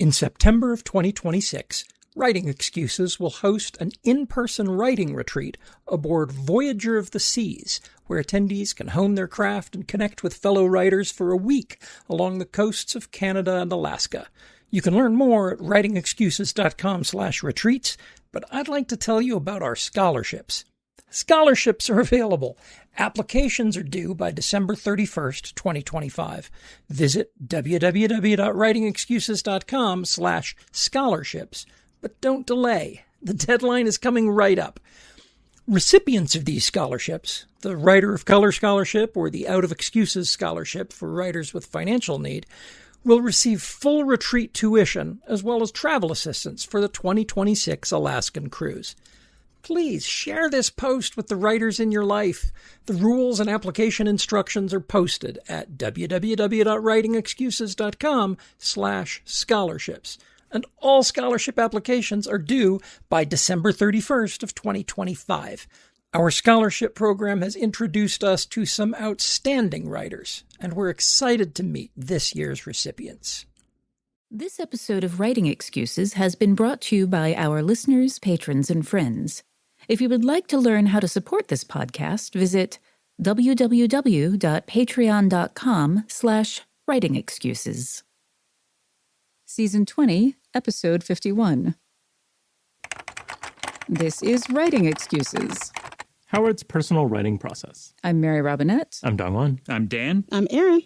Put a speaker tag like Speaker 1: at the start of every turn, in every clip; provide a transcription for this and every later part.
Speaker 1: In September of 2026, Writing Excuses will host an in-person writing retreat aboard Voyager of the Seas, where attendees can hone their craft and connect with fellow writers for a week along the coasts of Canada and Alaska. You can learn more at writingexcuses.com/retreats, but I'd like to tell you about our scholarships. Scholarships are available. Applications are due by December 31st, 2025. Visit www.writingexcuses.com/scholarships. But don't delay. The deadline is coming right up. Recipients of these scholarships, the Writer of Color Scholarship or the Out of Excuses Scholarship for writers with financial need, will receive full retreat tuition as well as travel assistance for the 2026 Alaskan cruise. Please share this post with the writers in your life. The rules and application instructions are posted at www.writingexcuses.com/scholarships. And all scholarship applications are due by December 31st of 2025. Our scholarship program has introduced us to some outstanding writers, and we're excited to meet this year's recipients.
Speaker 2: This episode of Writing Excuses has been brought to you by our listeners, patrons, and friends. If you would like to learn how to support this podcast, visit www.patreon.com/writingexcuses. Season 20, Episode 51. This is Writing Excuses.
Speaker 3: Howard's personal writing process.
Speaker 2: I'm Mary Robinette.
Speaker 3: I'm Dongwon.
Speaker 4: I'm Dan.
Speaker 5: I'm Erin.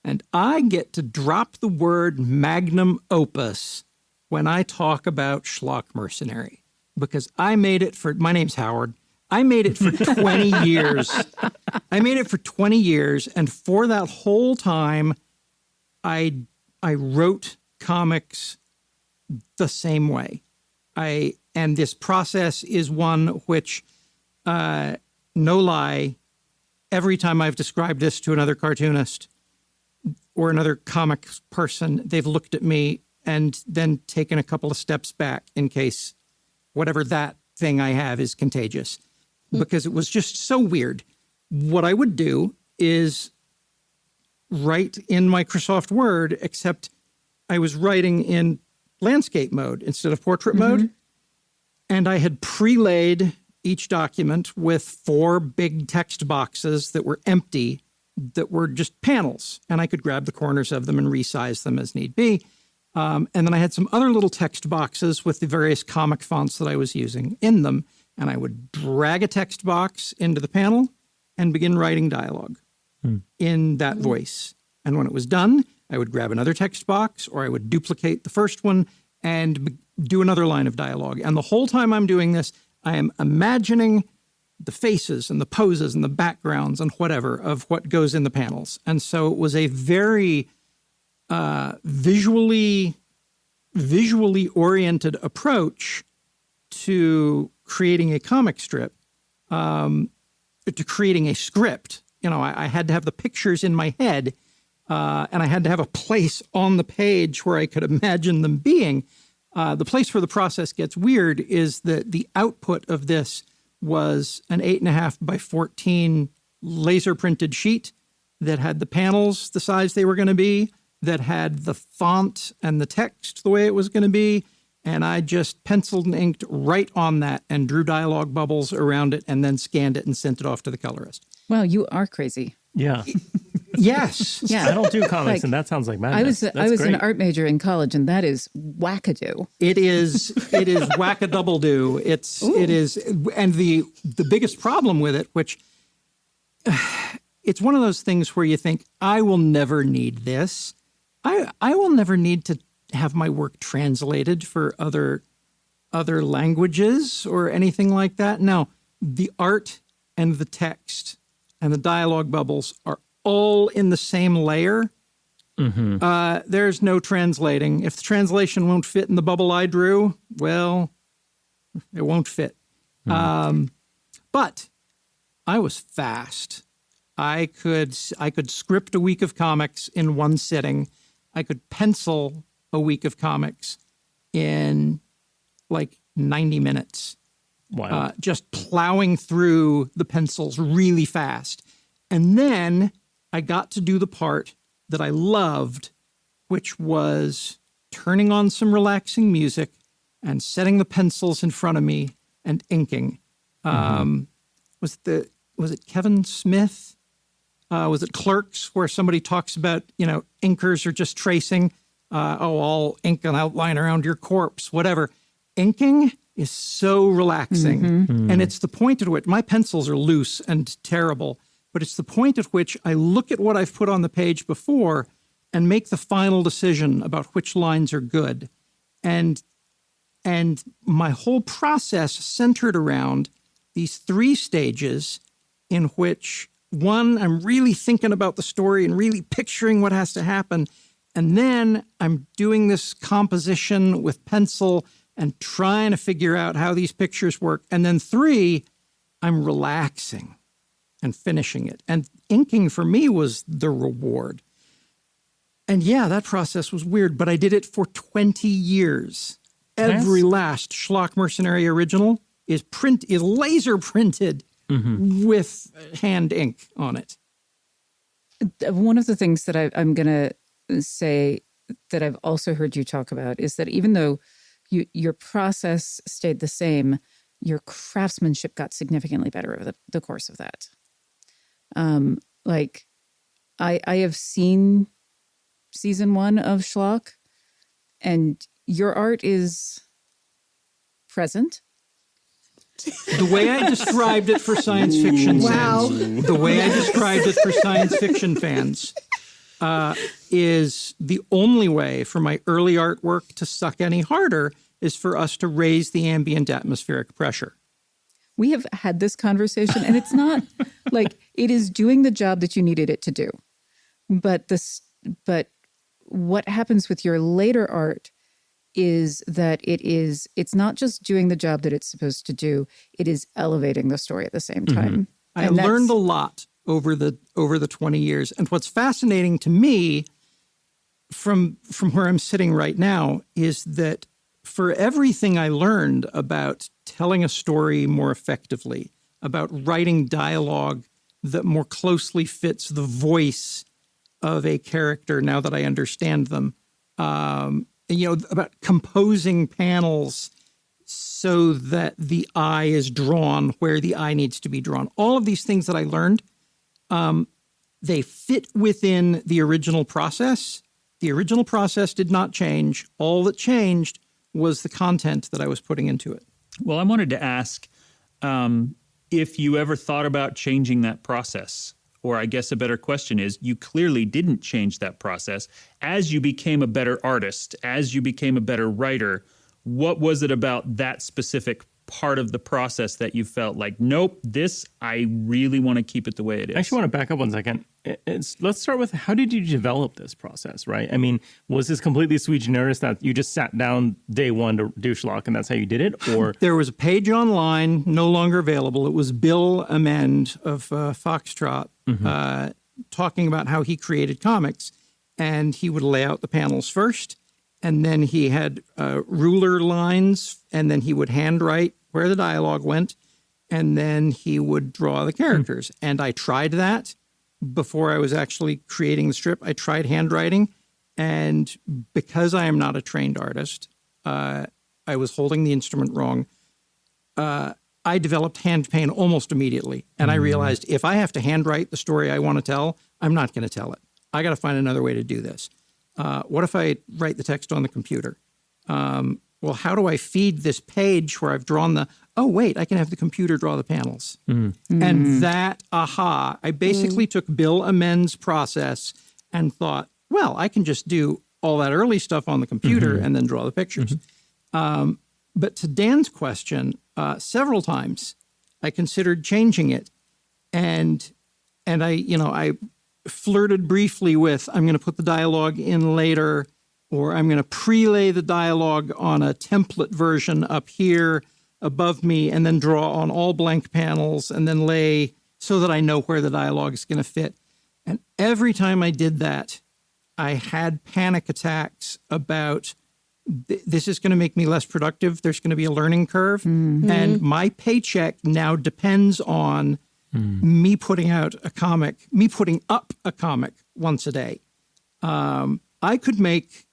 Speaker 1: And I get to drop the word magnum opus when I talk about Schlock Mercenary. Because I made it for, my name's Howard. I made it for 20 years. I made it for 20 years. And for that whole time, I wrote comics the same way. And this process is one which, no lie, every time I've described this to another cartoonist or another comics person, they've looked at me and then taken a couple of steps back in case whatever that thing I have is contagious, because it was just so weird. What I would do is write in Microsoft Word, except I was writing in landscape mode instead of portrait mode. And I had pre-laid each document with 4 big text boxes that were empty, that were just panels. And I could grab the corners of them and resize them as need be. And then I had some other little text boxes with the various comic fonts that I was using in them. And I would drag a text box into the panel and begin writing dialogue in that voice. And when it was done, I would grab another text box, or I would duplicate the first one and do another line of dialogue. And the whole time I'm doing this, I am imagining the faces and the poses and the backgrounds and whatever of what goes in the panels. And so it was a very visually oriented approach to creating a comic strip, to creating a script. You know, I had to have the pictures in my head, and I had to have a place on the page where I could imagine them being. The place where the process gets weird is that the output of this was an 8.5 by 14 laser printed sheet that had the panels the size they were going to be, that had the font and the text the way it was going to be. And I just penciled and inked right on that and drew dialogue bubbles around it and then scanned it and sent it off to the colorist.
Speaker 2: Wow, you are crazy.
Speaker 3: Yeah.
Speaker 1: Yes.
Speaker 2: Yeah.
Speaker 3: I don't do comics, and that sounds like madness.
Speaker 2: I was an art major in college, and that is wackadoo.
Speaker 1: It is whack-a-double-do. It is, and the biggest problem with it, which it's one of those things where you think, I will never need this. I will never need to have my work translated for other languages or anything like that. No, the art and the text and the dialogue bubbles are all in the same layer. There's no translating. If the translation won't fit in the bubble I drew, well, it won't fit. But I was fast. I could script a week of comics in one sitting. I could pencil a week of comics in like 90 minutes.
Speaker 3: Wow.
Speaker 1: Just plowing through the pencils really fast. And then I got to do the part that I loved, which was turning on some relaxing music and setting the pencils in front of me and inking. Was it Kevin Smith? Was it Clerks, where somebody talks about, inkers are just tracing, I'll ink an outline around your corpse, whatever. Inking is so relaxing. And it's the point at which my pencils are loose and terrible, but it's the point at which I look at what I've put on the page before and make the final decision about which lines are good. And my whole process centered around these 3 stages in which, one, I'm really thinking about the story and really picturing what has to happen. And then I'm doing this composition with pencil and trying to figure out how these pictures work. And then 3, I'm relaxing and finishing it. And inking for me was the reward. And yeah, that process was weird, but I did it for 20 years. Every last Schlock Mercenary original is laser printed with hand ink on it.
Speaker 4: One of the things that I'm going to say that I've also heard you talk about is that even though your process stayed the same, your craftsmanship got significantly better over the course of that. I have seen season 1 of Schlock, and your art is present.
Speaker 1: The way I described it for science fiction fans, the way I described it for science fiction fans, is the only way for my early artwork to suck any harder is for us to raise the ambient atmospheric pressure.
Speaker 4: We have had this conversation, and it's not like it is doing the job that you needed it to do. But what happens with your later art is that it's not just doing the job that it's supposed to do, it is elevating the story at the same time.
Speaker 1: I learned a lot over the 20 years. And what's fascinating to me from where I'm sitting right now is that for everything I learned about telling a story more effectively, about writing dialogue that more closely fits the voice of a character now that I understand them, about composing panels so that the eye is drawn where the eye needs to be drawn. All of these things that I learned, they fit within the original process. The original process did not change. All that changed was the content that I was putting into it.
Speaker 5: Well, I wanted to ask if you ever thought about changing that process. Or I guess a better question is, you clearly didn't change that process. As you became a better artist, as you became a better writer, what was it about that specific part of the process that you felt like, nope, this, I really want to keep it the way it is?
Speaker 3: I actually want to back up 1 second. Let's start with, how did you develop this process, right? I mean, was this completely sui generis that you just sat down day 1 to do Schlock and that's how you did it? Or
Speaker 1: there was a page online, no longer available. It was Bill Amend of Foxtrot talking about how he created comics. And he would lay out the panels first, and then he had ruler lines, and then he would handwrite where the dialogue went, and then he would draw the characters. And I tried that before I was actually creating the strip. I tried handwriting, and because I am not a trained artist, I was holding the instrument wrong. I developed hand pain almost immediately, and I realized if I have to handwrite the story I want to tell, I'm not going to tell it. I got to find another way to do this. What if I write the text on the computer? Well, how do I feed this page where I've drawn oh, wait, I can have the computer draw the panels. And that, I basically took Bill Amend's process and thought, well, I can just do all that early stuff on the computer and then draw the pictures. But to Dan's question, several times I considered changing it. And I flirted briefly with, I'm going to put the dialogue in later, or I'm going to prelay the dialogue on a template version up here above me and then draw on all blank panels and then lay so that I know where the dialogue is going to fit. And every time I did that, I had panic attacks about this is going to make me less productive. There's going to be a learning curve. And my paycheck now depends on me putting up a comic once a day. I could make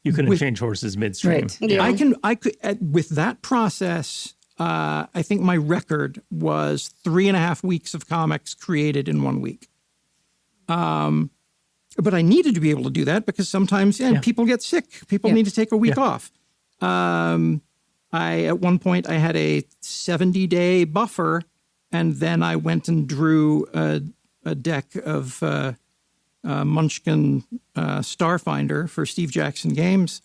Speaker 3: You couldn't change horses midstream.
Speaker 4: Right.
Speaker 6: Yeah.
Speaker 1: I could with that process. I think my record was 3.5 weeks of comics created in 1 week. But I needed to be able to do that because sometimes people get sick. People need to take a week off. At one point I had a 70-day buffer, and then I went and drew a deck of Munchkin Starfinder for Steve Jackson Games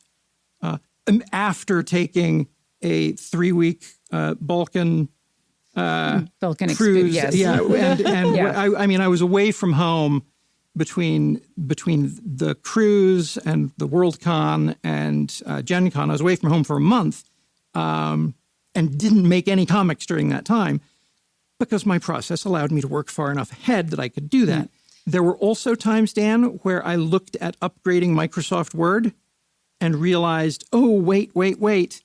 Speaker 1: after taking a 3-week Balkan cruise.
Speaker 4: Yes.
Speaker 1: Yeah, and
Speaker 4: Yeah.
Speaker 1: I mean, I was away from home between the cruise and the Worldcon and Gen Con. I was away from home for a month and didn't make any comics during that time because my process allowed me to work far enough ahead that I could do that. There were also times, Dan, where I looked at upgrading Microsoft Word and realized, oh, wait.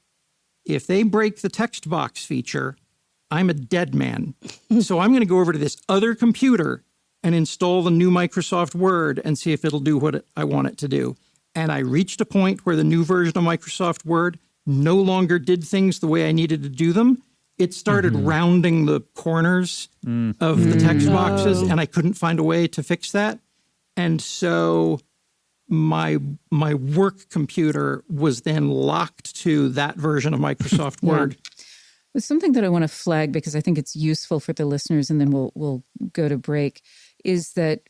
Speaker 1: If they break the text box feature, I'm a dead man. So I'm going to go over to this other computer and install the new Microsoft Word and see if it'll do what I want it to do. And I reached a point where the new version of Microsoft Word no longer did things the way I needed to do them. It started rounding the corners of the text boxes, and I couldn't find a way to fix that. And so my work computer was then locked to that version of Microsoft Word.
Speaker 4: It's something that I want to flag because I think it's useful for the listeners, and then we'll go to break, is that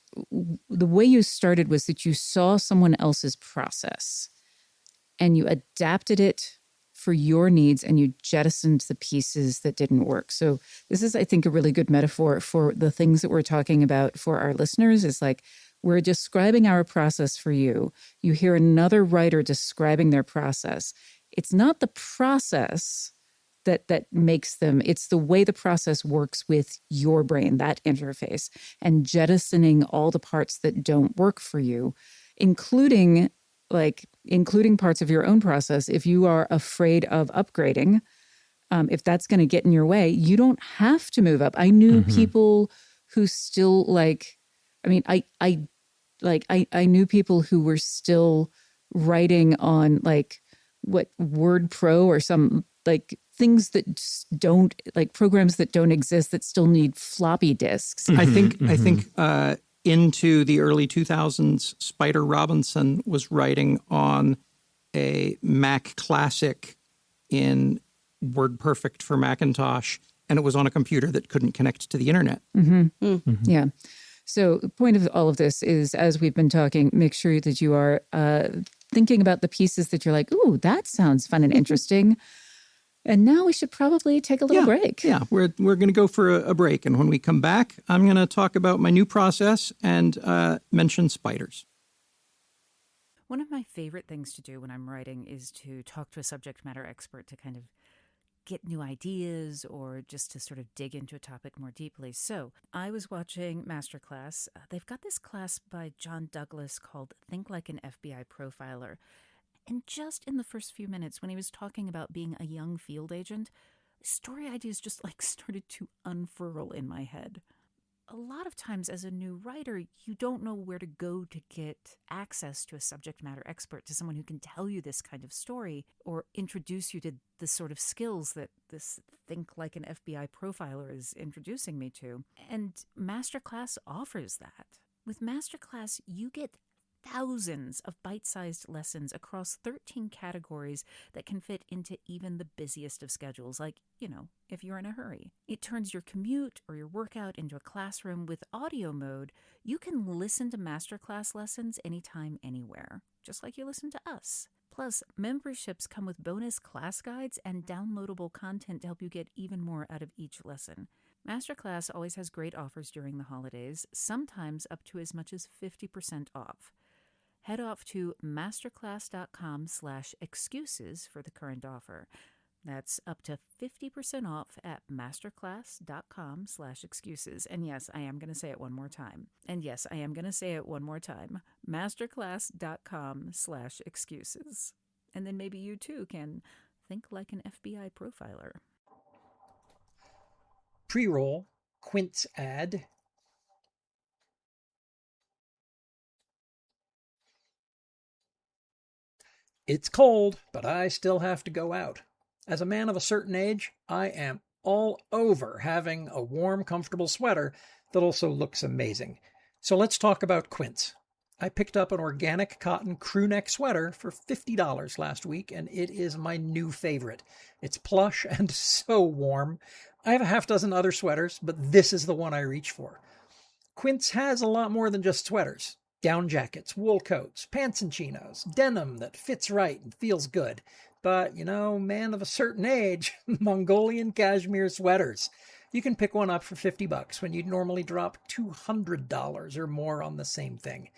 Speaker 4: the way you started was that you saw someone else's process and you adapted it for your needs and you jettisoned the pieces that didn't work. So this is, I think, a really good metaphor for the things that we're talking about for our listeners. Is like, we're describing our process for you. You hear another writer describing their process. It's not the process that makes them, it's the way the process works with your brain, that interface, and jettisoning all the parts that don't work for you, including parts of your own process. If you are afraid of upgrading, if that's going to get in your way, you don't have to move up. I knew people who still I knew people who were still writing on Word Pro or some things that don't, programs that don't exist that still need floppy disks.
Speaker 1: I think into the early 2000s, Spider Robinson was writing on a Mac Classic in WordPerfect for Macintosh, and it was on a computer that couldn't connect to the internet.
Speaker 4: Yeah. So the point of all of this is, as we've been talking, make sure that you are thinking about the pieces that you're like, ooh, that sounds fun and interesting. And now we should probably take a little break.
Speaker 1: Yeah, we're going to go for a break. And when we come back, I'm going to talk about my new process and mention spiders.
Speaker 2: One of my favorite things to do when I'm writing is to talk to a subject matter expert to kind of get new ideas or just to sort of dig into a topic more deeply. So I was watching Masterclass. They've got this class by John Douglas called Think Like an FBI Profiler. And just in the first few minutes when he was talking about being a young field agent, story ideas just started to unfurl in my head. A lot of times as a new writer, you don't know where to go to get access to a subject matter expert, to someone who can tell you this kind of story or introduce you to the sort of skills that this Think Like an FBI Profiler is introducing me to. And Masterclass offers that. With Masterclass, you get thousands of bite-sized lessons across 13 categories that can fit into even the busiest of schedules, if you're in a hurry. It turns your commute or your workout into a classroom. With audio mode. You can listen to Masterclass lessons anytime, anywhere, just like you listen to us. Plus, memberships come with bonus class guides and downloadable content to help you get even more out of each lesson. Masterclass always has great offers during the holidays, sometimes up to as much as 50% off. Head off to masterclass.com/excuses for the current offer. That's up to 50% off at masterclass.com/excuses. And yes, I am going to say it one more time. Masterclass.com/excuses. And then maybe you too can think like an FBI profiler.
Speaker 1: Pre-roll, Quint's ad.
Speaker 6: It's cold, but I still have to go out. As a man of a certain age, I am all over having a warm, comfortable sweater that also looks amazing. So let's talk about Quince. I picked up an organic cotton crew neck sweater for $50 last week, and it is my new favorite. It's plush and so warm. I have a half dozen other sweaters, but this is the one I reach for. Quince has a lot more than just sweaters. Down jackets, wool coats, pants and chinos, denim that fits right and feels good. But, man of a certain age, Mongolian cashmere sweaters. You can pick one up for $50 when you'd normally drop $200 or more on the same thing.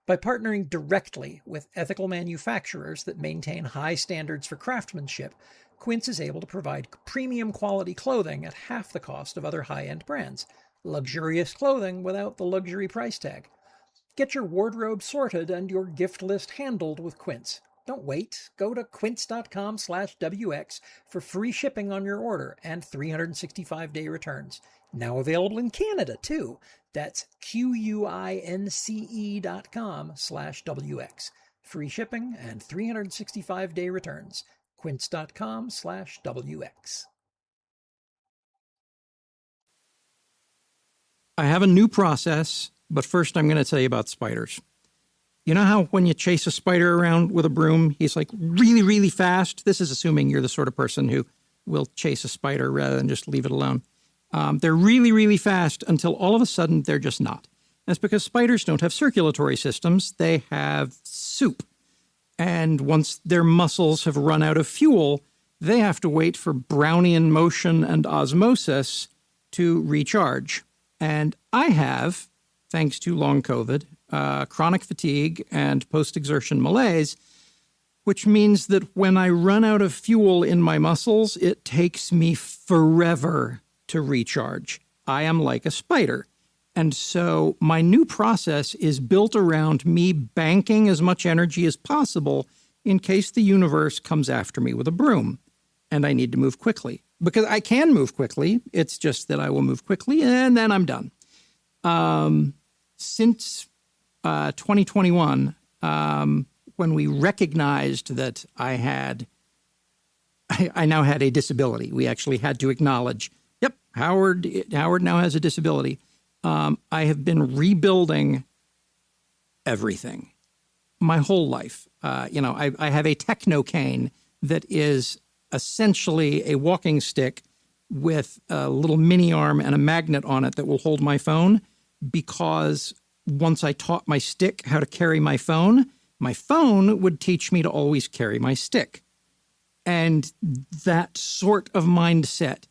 Speaker 6: By partnering directly with ethical manufacturers that maintain high standards for craftsmanship, Quince is able to provide premium quality clothing at half the cost of other high-end brands. Luxurious clothing without the luxury price tag. Get your wardrobe sorted and your gift list handled with Quince. Don't wait. Go to quince.com/WX for free shipping on your order and 365-day returns. Now available in Canada, too. That's QUINCE.com/WX. Free shipping and 365-day returns. Quince.com/WX.
Speaker 1: I have a new process, but first I'm going to tell you about spiders. You know how when you chase a spider around with a broom, he's like really, really fast? This is assuming you're the sort of person who will chase a spider rather than just leave it alone. They're really, really fast until all of a sudden they're just not. That's because spiders don't have circulatory systems. They have soup. And once their muscles have run out of fuel, they have to wait for Brownian motion and osmosis to recharge. And I have, thanks to long COVID, chronic fatigue, and post-exertion malaise, which means that when I run out of fuel in my muscles, it takes me forever to recharge. I am like a spider. And so my new process is built around me banking as much energy as possible in case the universe comes after me with a broom and I need to move quickly. Because I can move quickly. It's just that I will move quickly and then I'm done. Since 2021, when we recognized that I now had a disability, we actually had to acknowledge, yep, Howard now has a disability. I have been rebuilding everything my whole life. I have a techno cane that is essentially a walking stick with a little mini arm and a magnet on it that will hold my phone, because once I taught my stick how to carry my phone would teach me to always carry my stick. And that sort of mindset,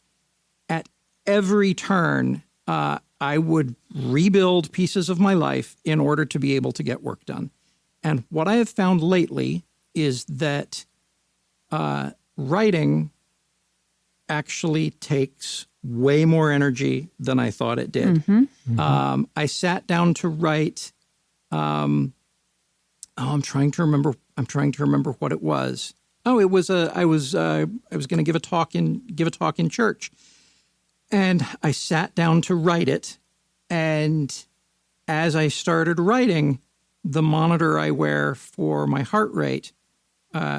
Speaker 1: at every turn, I would rebuild pieces of my life in order to be able to get work done. And what I have found lately is that writing actually takes way more energy than I thought it did. I sat down to write. I'm trying to remember what it was. Oh, it was I was going to give a talk in church, and I sat down to write it. And as I started writing, the monitor I wear for my heart rate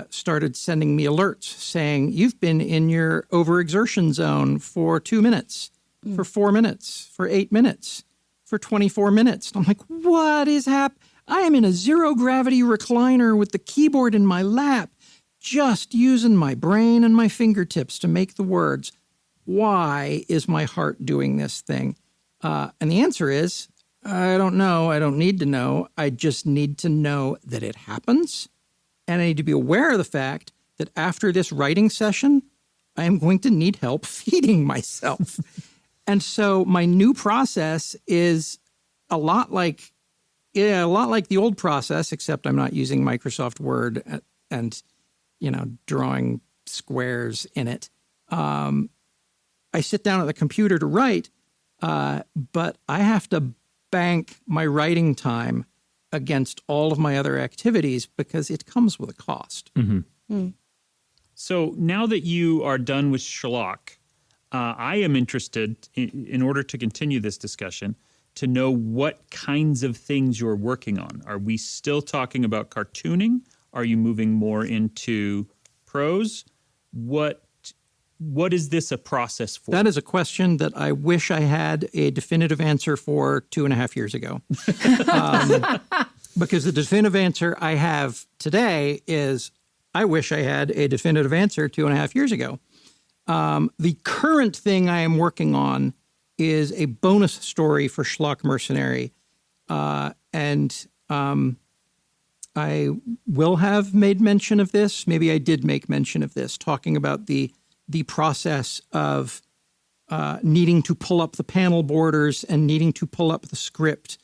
Speaker 1: started sending me alerts saying, you've been in your overexertion zone for 2 minutes, for 4 minutes, for 8 minutes, for 24 minutes. And I'm like, what is happening? I am in a zero gravity recliner with the keyboard in my lap, just using my brain and my fingertips to make the words. Why is my heart doing this thing? And the answer is, I don't know. I don't need to know. I just need to know that it happens. And I need to be aware of the fact that after this writing session, I am going to need help feeding myself. And so my new process is a lot like the old process, except I'm not using Microsoft Word and drawing squares in it. I sit down at the computer to write, but I have to bank my writing time against all of my other activities because it comes with a cost.
Speaker 5: So now that you are done with Schlock, I am interested, in order to continue this discussion, to know what kinds of things you're working on. Are we still talking about cartooning? Are you moving more into prose? What is this a process for?
Speaker 1: That is a question that I wish I had a definitive answer for 2.5 years ago. Because the definitive answer I have today is I wish I had a definitive answer 2.5 years ago. The current thing I am working on is a bonus story for Schlock Mercenary. And I will have made mention of this. Maybe I did make mention of this, talking about the process of needing to pull up the panel borders and needing to pull up the script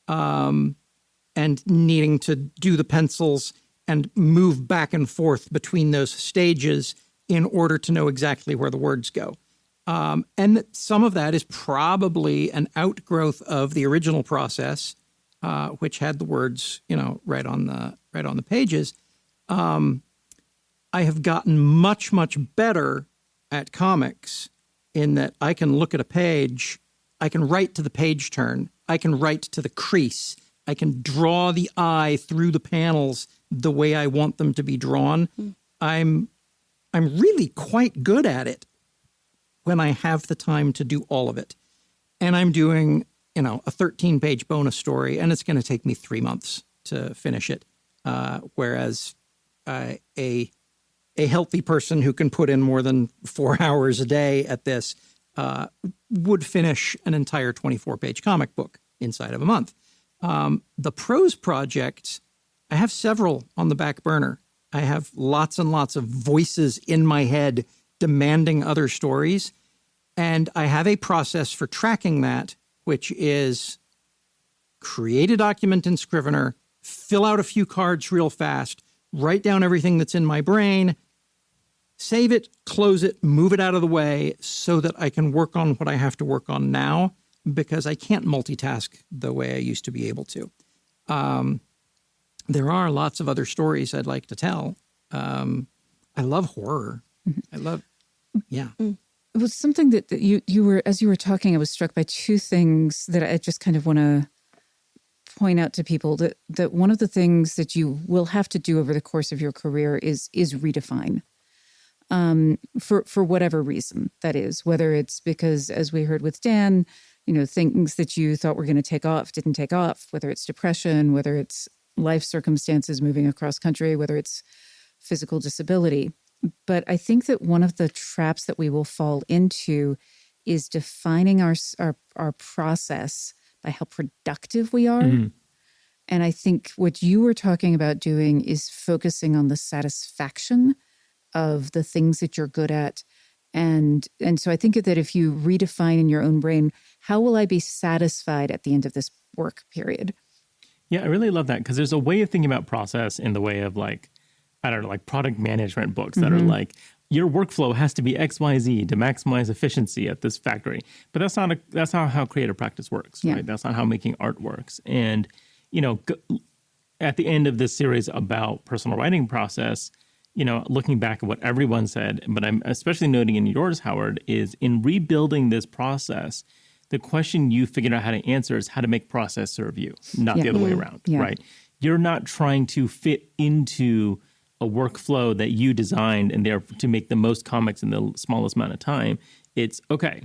Speaker 1: and needing to do the pencils and move back and forth between those stages in order to know exactly where the words go. And that some of that is probably an outgrowth of the original process, which had the words, right on the pages. I have gotten much, much better at comics in that I can look at a page, I can write to the page turn, I can write to the crease, I can draw the eye through the panels the way I want them to be drawn. I'm really quite good at it when I have the time to do all of it. And I'm doing, a 13-page bonus story, and it's going to take me 3 months to finish it. Whereas a healthy person who can put in more than 4 hours a day at this would finish an entire 24-page comic book inside of a month. The prose projects, I have several on the back burner. I have lots and lots of voices in my head demanding other stories. And I have a process for tracking that, which is create a document in Scrivener, fill out a few cards real fast, write down everything that's in my brain, save it, close it, move it out of the way so that I can work on what I have to work on now, because I can't multitask the way I used to be able to. There are lots of other stories I'd like to tell. I love horror.
Speaker 4: It was something that you were, as you were talking, I was struck by two things that I just kind of want to point out to people, that one of the things that you will have to do over the course of your career is redefine. For whatever reason that is, whether it's because, as we heard with Dan, things that you thought were going to take off didn't take off, whether it's depression, whether it's life circumstances moving across country, whether it's physical disability. But I think that one of the traps that we will fall into is defining our process by how productive we are. Mm-hmm. And I think what you were talking about doing is focusing on the satisfaction of the things that you're good at. And so I think that if you redefine in your own brain, how will I be satisfied at the end of this work period?
Speaker 3: Yeah, I really love that, because there's a way of thinking about process in the way of product management books that are like, your workflow has to be X, Y, Z to maximize efficiency at this factory. But that's not how creative practice works, right? That's not how making art works. And, at the end of this series about personal writing process, looking back at what everyone said, but I'm especially noting in yours, Howard, is in rebuilding this process, the question you figured out how to answer is how to make process serve you, not the other way around, right? You're not trying to fit into a workflow that you designed and there to make the most comics in the smallest amount of time. It's, okay,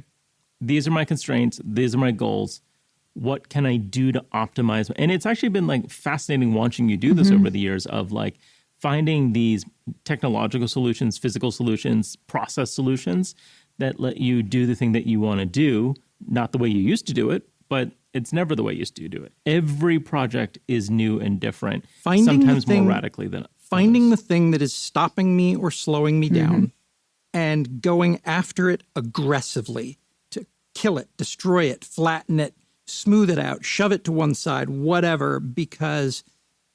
Speaker 3: these are my constraints, these are my goals. What can I do to optimize? And it's actually been fascinating watching you do this over the years of finding these technological solutions, physical solutions, process solutions that let you do the thing that you want to do, not the way you used to do it, but it's never the way you used to do it. Every project is new and different, sometimes more radically than
Speaker 1: finding the thing that is stopping me or slowing me down and going after it aggressively to kill it, destroy it, flatten it, smooth it out, shove it to one side, whatever, because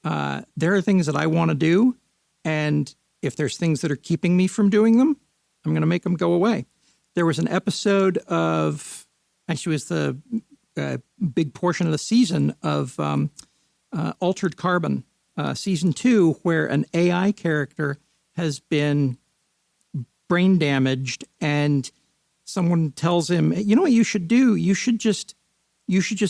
Speaker 1: there are things that I want to do. And if there's things that are keeping me from doing them, I'm going to make them go away. There was an episode of, actually it was the big portion of the season of Altered Carbon, season 2, where an AI character has been brain damaged and someone tells him, you know what you should do? You should just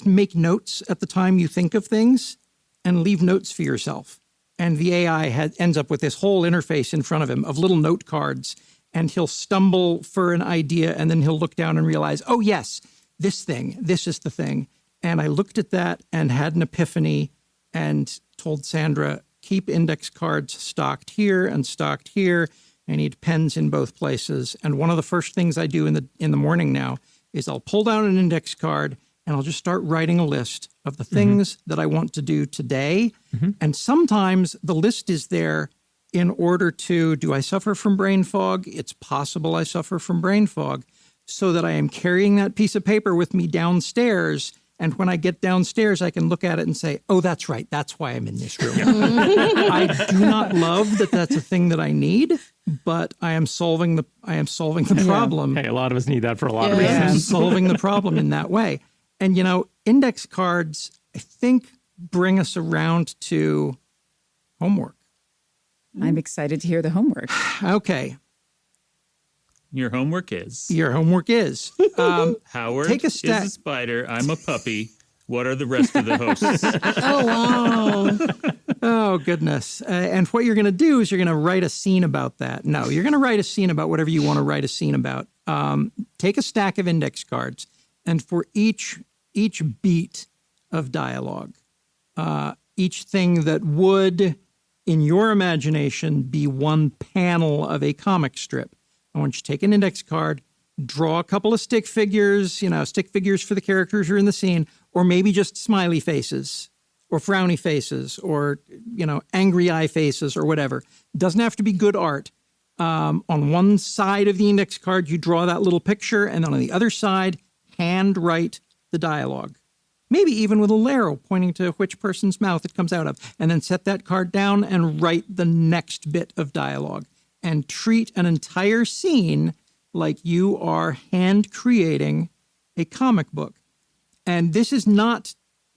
Speaker 1: make notes at the time you think of things and leave notes for yourself. and the AI ends up with this whole interface in front of him of little note cards, and he'll stumble for an idea, and then he'll look down and realize, oh, yes, this is the thing. And I looked at that and had an epiphany and told Sandra, keep index cards stocked here and stocked here. I need pens in both places. And one of the first things I do in the morning now is I'll pull down an index card and I'll just start writing a list of the things that I want to do today. And sometimes the list is there in order to, do I suffer from brain fog? It's possible I suffer from brain fog, so that I am carrying that piece of paper with me downstairs. And when I get downstairs, I can look at it and say, oh, that's right. That's why I'm in this room. I do not love that that's a thing that I need, but I am solving the problem.
Speaker 3: Hey, a lot of us need that for a lot of
Speaker 1: I am
Speaker 3: reasons.
Speaker 1: solving the problem in that way. And, index cards, I think, bring us around to homework.
Speaker 4: I'm excited to hear the homework.
Speaker 1: Okay.
Speaker 5: Your homework is
Speaker 1: take
Speaker 5: Howard
Speaker 1: a
Speaker 5: is
Speaker 1: stack.
Speaker 5: a spider. I'm a puppy. What are the rest of the hosts?
Speaker 7: Oh, wow.
Speaker 1: Oh, goodness. And what you're going to do is you're going to write a scene about that. No, you're going to write a scene about whatever you want to write a scene about. Take a stack of index cards, and for each beat of dialogue, each thing that would, in your imagination, be one panel of a comic strip, I want you to take an index card, draw a couple of stick figures for the characters who are in the scene, or maybe just smiley faces or frowny faces or, angry eye faces or whatever. It doesn't have to be good art. On one side of the index card, you draw that little picture, and then on the other side, hand write the dialogue. Maybe even with a arrow pointing to which person's mouth it comes out of, and then set that card down and write the next bit of dialogue. And treat an entire scene like you are hand creating a comic book. And this is not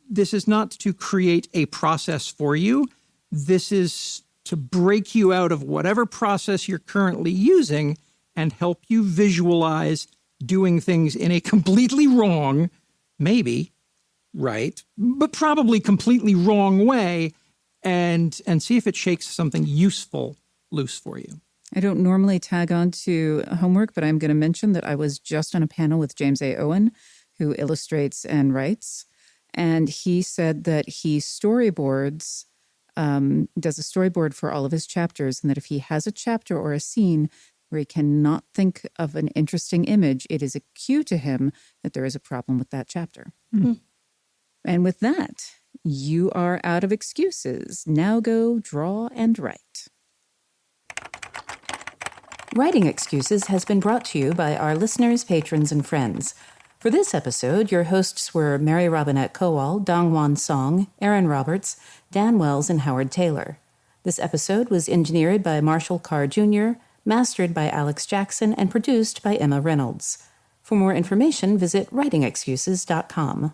Speaker 1: to create a process for you. This is to break you out of whatever process you're currently using and help you visualize doing things in a completely wrong, maybe right, but probably completely wrong way, and see if it shakes something useful loose for you.
Speaker 4: I don't normally tag on to homework, but I'm going to mention that I was just on a panel with James A. Owen, who illustrates and writes. And he said that he storyboards, does a storyboard for all of his chapters, and that if he has a chapter or a scene where he cannot think of an interesting image, it is a cue to him that there is a problem with that chapter. And with that, you are out of excuses. Now go draw and write.
Speaker 8: Writing Excuses has been brought to you by our listeners, patrons, and friends. For this episode, your hosts were Mary Robinette Kowal, Dongwon Song, Aaron Roberts, Dan Wells, and Howard Tayler. This episode was engineered by Marshall Carr Jr., mastered by Alex Jackson, and produced by Emma Reynolds. For more information, visit writingexcuses.com.